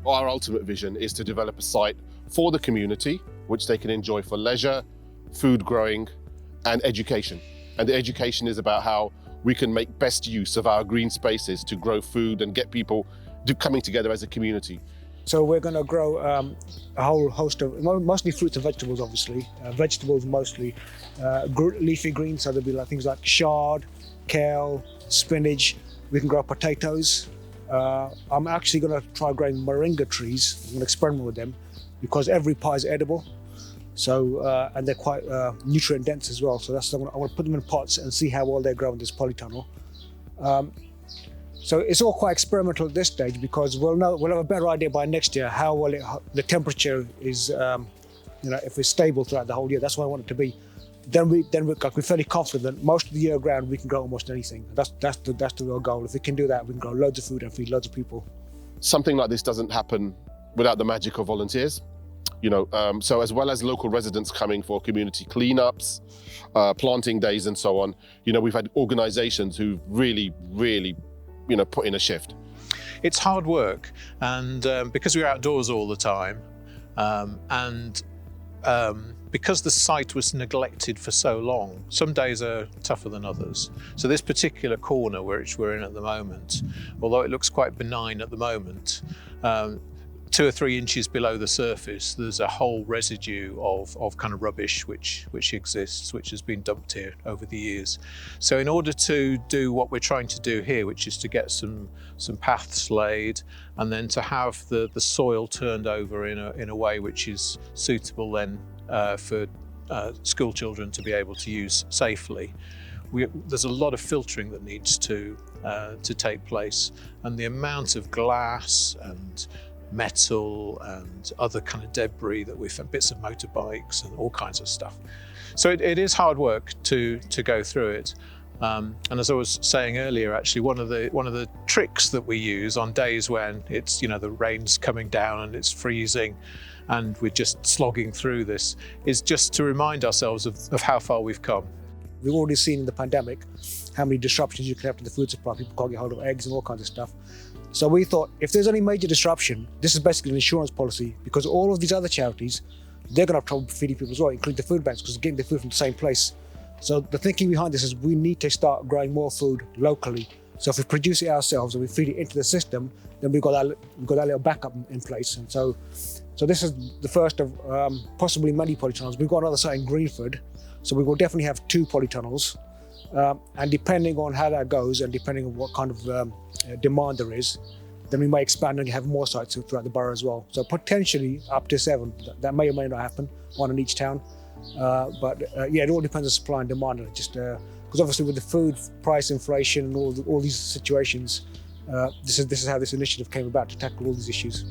our ultimate vision is to develop a site for the community, which they can enjoy for leisure, food growing, and education. And the education is about how we can make best use of our green spaces to grow food and get people coming together as a community. So we're going to grow a whole host of, mostly fruits and vegetables, obviously. Vegetables mostly, leafy greens, so there'll be like things like chard, kale, spinach. We can grow potatoes. I'm actually going to try growing moringa trees. I'm going to experiment with them because every pie is edible. So, and they're quite nutrient dense as well. So I want to put them in pots and see how well they grow in this polytunnel. So it's all quite experimental at this stage because we'll have a better idea by next year how well the temperature is, if it's stable throughout the whole year. That's what I want it to be. Then we're fairly confident that most of the year round we can grow almost anything. That's the real goal. If we can do that, we can grow loads of food and feed loads of people. Something like this doesn't happen without the magic of volunteers. So as well as local residents coming for community cleanups, planting days and so on, we've had organizations who really, put in a shift. It's hard work, and because we're outdoors all the time, and because the site was neglected for so long, some days are tougher than others. So this particular corner which we're in at the moment, although it looks quite benign at the moment, 2 or 3 inches below the surface, there's a whole residue of kind of rubbish which exists, which has been dumped here over the years. So in order to do what we're trying to do here, which is to get some paths laid and then to have the soil turned over in a way which is suitable then for school children to be able to use safely, there's a lot of filtering that needs to take place, and the amount of glass and metal and other kind of debris that we've found, bits of motorbikes and all kinds of stuff. So it is hard work to go through it. And as I was saying earlier, actually, one of the tricks that we use on days when it's, the rain's coming down and it's freezing and we're just slogging through this, is just to remind ourselves of how far we've come. We've already seen in the pandemic how many disruptions you can have to the food supply. People can't get hold of eggs and all kinds of stuff. So we thought, if there's any major disruption, this is basically an insurance policy, because all of these other charities, they're going to have trouble feeding people as well, including the food banks, because they're getting the food from the same place. So the thinking behind this is we need to start growing more food locally. So if we produce it ourselves and we feed it into the system, then we've got that little backup in place. And so this is the first of possibly many polytunnels. We've got another site in Greenford, so we will definitely have 2 polytunnels. And depending on how that goes and depending on what kind of demand there is, then we may expand and have more sites throughout the borough as well. So potentially up to 7. That may or may not happen, 1 in each town. But it all depends on supply and demand. And just because obviously with the food price inflation and all these situations, this is how this initiative came about, to tackle all these issues.